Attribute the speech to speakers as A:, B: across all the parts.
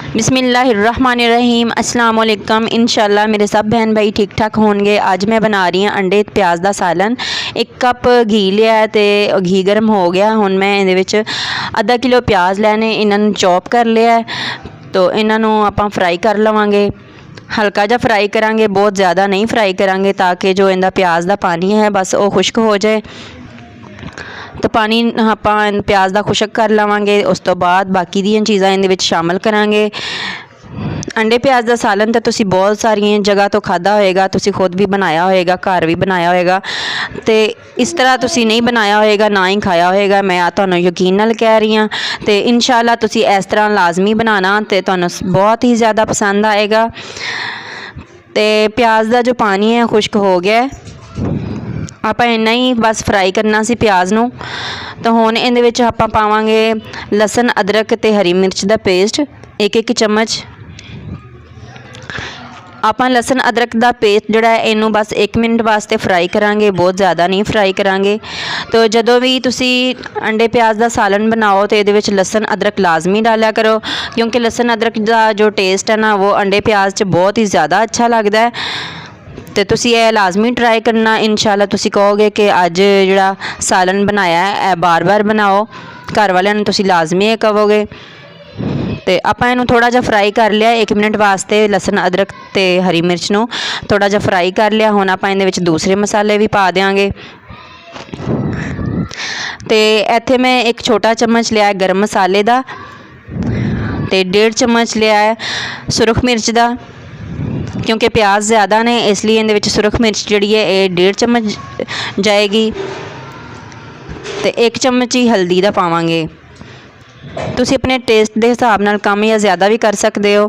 A: बिस्मिल्लाहिर्रहमानिर्रहीम अस्सलाम वालेकुम। इंशाल्लाह मेरे सब बहन भाई ठीक ठाक होंगे। आज मैं बना रही हूँ अंडे प्याज का सालन। 1 कप घी लिया तो घी गर्म हो गया। हुण मैं ये आधा किलो प्याज लैने, इन्हों चॉप कर लिया है। तो इन्हों आपां फ्राई कर लवांगे, हल्का जा फ्राई करांगे, बहुत ज़्यादा नहीं फ्राई करांगे ताकि जो इनका प्याज का पानी है बस वो खुश्क हो जाए। तो पानी आपां प्याज का खुश्क कर लवांगे। उस तो बाद बाकी दी चीज़ां इहदे विच शामिल करांगे। अंडे प्याज का सालन तो तुसी बहुत सारिया जगह तो खादा होएगा, तुसी खुद भी बनाया होएगा, घर भी बनाया होएगा। तो इस तरह तुसी नहीं बनाया होएगा, ना ही खाया होएगा। मैं तुहानूं यकीन नाल कह रही हाँ। तो इंशाल्लाह तुसी इस तरह लाजमी बनाना, तो तुहानूं बहुत ही ज़्यादा पसंद आएगा। तो प्याज का जो पानी है खुश्क हो गया है। आप इन्ना ही बस फ्राई करना सी प्याज नूं। तो हुण इहदे विच आपां पावांगे लसन, अदरक ते हरी मिर्च का पेस्ट 1-1 चम्मच। आपां लसन अदरक का पेस्ट जिहड़ा है इनू बस 1 मिनट वास्ते फ्राई करांगे, बहुत ज़्यादा नहीं फ्राई करांगे। तो जदों भी तुसी अंडे प्याज का सालन बनाओ तो इहदे विच लसन अदरक लाजमी डालिया करो, क्योंकि लसन अदरक का जो टेस्ट है ना वो अंडे प्याज च बहुत ही ज़्यादा अच्छा लगता है। तो तुसी ये लाजमी ट्राई करना। इंशाल्लाह तुसी कहोगे कि अज जिहड़ा सालन बनाया है बार बार बनाओ, घर वालियां नूं तुसी लाजमी कहोगे। तो आपां इहनूं थोड़ा जिहा फ्राई कर लिया 1 मिनट वास्ते, लसन अदरक ते हरी मिर्च नूं थोड़ा जिहा फ्राई कर लिया। हुण आपां इहदे विच दूसरे मसाले भी पा देंगे। तो इत्थे मैं 1 छोटा चम्मच लिया गर्म मसाले का, तो 1.5 चम्मच लिया है सुरख मिर्च का, क्योंकि प्याज ज़्यादा ने इसलिए इहदे विच सुरख मिर्च जिहड़ी है ये 1.5 चम्मच जाएगी। तो 1 चम्मच ही हल्दी का पावांगे। तुसी अपने टेस्ट के हिसाब नाल कम या ज़्यादा भी कर सकते हो।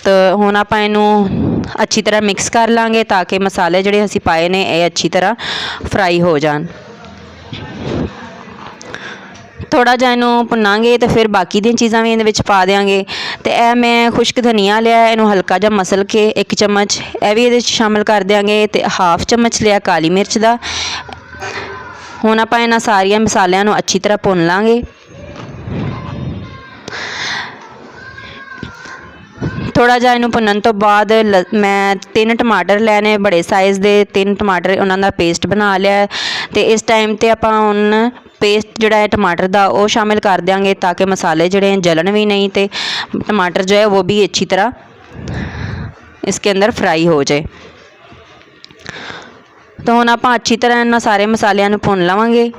A: तो हुण आपां इहनूं अच्छी तरह मिक्स कर लांगे ताकि मसाले जिहड़े असीं पाए ने ये अच्छी तरह फ्राई हो जान। थोड़ा जिहा इनू भुनांगे तो फिर बाकी दी चीज़ां भी इहदे विच पा देंगे। तो यह मैं खुश्क धनिया लिया, इनू हल्का जिहा मसल के 1 चम्मच यह भी इहदे विच शामिल कर देंगे। तो 1/2 चम्मच लिया काली मिर्च का। हुण आपां इन्हां सारिया मसालियां नू अच्छी तरह भुन लांगे। थोड़ा जिहा इनू भुनन तो बाद मैं 3 टमाटर लैने बड़े साइज़ के, 3 टमाटर उन्होंने पेस्ट बना लिया। तो इस टाइम ते आपां हुण पेस्ट जिहड़ा है टमाटर का वो शामिल कर देंगे ताकि मसाले जिहड़े जलन भी नहीं, तो टमाटर जो है वो भी अच्छी तरह इसके अंदर फ्राई हो जाए। तो हुण आपां अच्छी तरह इन्हां सारे मसालियां नूं भुन लवांगे।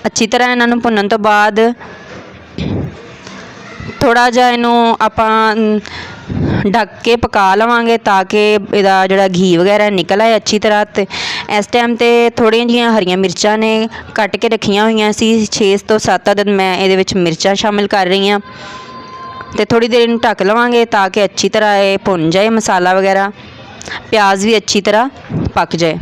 A: अच्छी तरह इन्हां नूं भुनन तो बाद थोड़ा जिहा इनू आपां ढक के पका लवांगे ताकि इहदा जिहड़ा घी वगैरह निकल आए अच्छी तरह। तो इस टाइम ते थोड़ियां जिहियां हरियां मिर्चां ने कट के रखियां हुई सी, 6 तो 7 अदद मैं इहदे विच मिर्चां शामिल कर रही हाँ। तो थोड़ी देर इन्हूं ढक लवांगे ताकि अच्छी तरह ये भुन जाए मसाला वगैरह, प्याज भी अच्छी तरह पक जाए।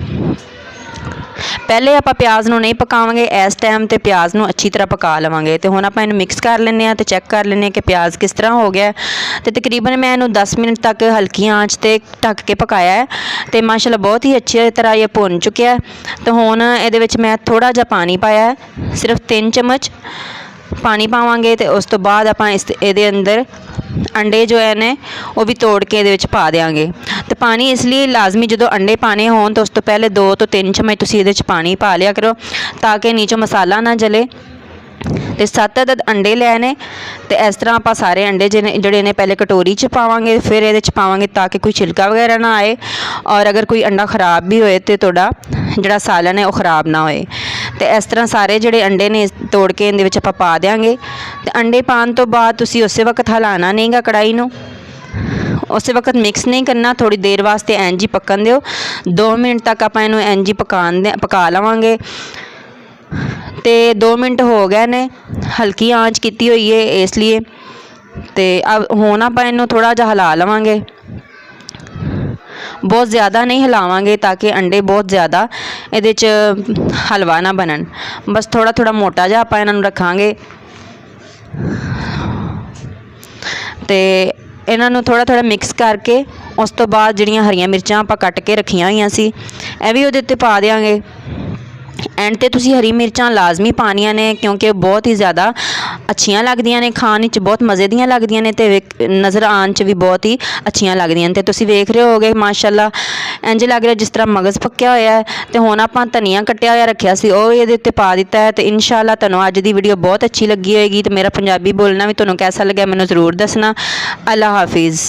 A: पहले आपां प्याज नूं नहीं पकावांगे, इस टाइम ते प्याज नूं अच्छी तरह पका लवांगे। तो हुण आपां इहनूं मिक्स कर लैंदे आं, तो चैक कर लैंदे आं कि प्याज किस तरह हो गया। तो तकरीबन मैं इहनूं 10 मिनट तक हल्की आंच ते ढक के पकाया है। तो माशाल्लाह बहुत ही अच्छी तरह ये भुन चुकिया है। तो हुण इहदे विच मैं थोड़ा जिहा पानी पाया है, सिर्फ 3 चम्मच पानी पावांगे। तो उस तो बाद आपां इहदे अंदर अंडे जो है ने वो भी तोड़ के इहदे विच पा देंगे। तो पानी इसलिए लाजमी जो अंडे पाने होन तो उस तो पहले 2 तो 3 चम्मच तुसीं इहदे विच पानी पा लिया करो ताकि नीचों मसाला ना जले। तो 7 अदद अंडे लैने। तो इस तरह आप सारे अंडे जिहड़े ने पहले कटोरी च पावांगे, फिर इहदे च पावांगे ताकि कोई छिलका वगैरह ना आए, और अगर कोई अंडा खराब भी होए तो तुहाडा जिहड़ा सालन है वह खराब ना होए। तो इस तरह सारे जिहड़े अंडे ने तोड़ के इहदे विच आपां पा देंगे। तो अंडे पाने तो बाद तुसीं उस वक्त हिलाना नहीं गा कढ़ाई नूं, उस वक्त मिक्स नहीं करना, थोड़ी देर वास्ते इंज ही पकन दिओ। 2 मिनट तक आपां इहनूं इंज ही पका लवांगे। तो 2 मिनट हो गए ने, हल्की आंच की हुई है इसलिए। तो अब हुण आपां इहनूं थोड़ा जिहा हिला लवांगे, बहुत ज़्यादा नहीं हिलावांगे ताकि अंडे बहुत ज़्यादा इहदे च हलवा ना बनन। बस थोड़ा थोड़ा मोटा जिहा आपां इहनां नूं रखांगे। तो इन्हां नूं थोड़ा थोड़ा मिक्स करके उस तो बाद जिहड़ियां हरियां मिर्चां आपां कट के रखियां हुई सी यह भी उहदे उत्ते पा देंगे। ਐਂਡ 'ਤੇ ਤੁਸੀਂ ਹਰੀ ਮਿਰਚਾਂ ਲਾਜ਼ਮੀ ਪਾਉਣੀਆਂ ਨੇ, ਕਿਉਂਕਿ ਬਹੁਤ ਹੀ ਜ਼ਿਆਦਾ ਅੱਛੀਆਂ ਲੱਗਦੀਆਂ ਨੇ, ਖਾਣ ਵਿੱਚ ਬਹੁਤ ਮਜ਼ੇ ਦੀਆਂ ਲੱਗਦੀਆਂ ਨੇ ਅਤੇ ਨਜ਼ਰ ਆਉਣ 'ਚ ਵੀ ਬਹੁਤ ਹੀ ਅੱਛੀਆਂ ਲੱਗਦੀਆਂ ਨੇ। ਅਤੇ ਤੁਸੀਂ ਵੇਖ ਰਹੇ ਹੋਗੇ ਮਾਸ਼ਾਅੱਲਾ ਇੰਝ ਲੱਗ ਰਿਹਾ ਜਿਸ ਤਰ੍ਹਾਂ ਮਗਜ਼ ਪੱਕਿਆ ਹੋਇਆ ਹੈ। ਅਤੇ ਹੁਣ ਆਪਾਂ ਧਨੀਆ ਕੱਟਿਆ ਹੋਇਆ ਰੱਖਿਆ ਸੀ ਉਹ ਇਹਦੇ ਉੱਤੇ ਪਾ ਦਿੱਤਾ ਹੈ। ਅਤੇ ਇਨਸ਼ਾਅੱਲਾ ਤੁਹਾਨੂੰ ਅੱਜ ਦੀ ਵੀਡੀਓ ਬਹੁਤ ਅੱਛੀ ਲੱਗੀ ਹੋਏਗੀ। ਅਤੇ ਮੇਰਾ ਪੰਜਾਬੀ ਬੋਲਣਾ ਵੀ ਤੁਹਾਨੂੰ ਕੈਸਾ ਲੱਗਿਆ ਮੈਨੂੰ ਜ਼ਰੂਰ ਦੱਸਣਾ। ਅੱਲਾ ਹਾਫਿਜ਼।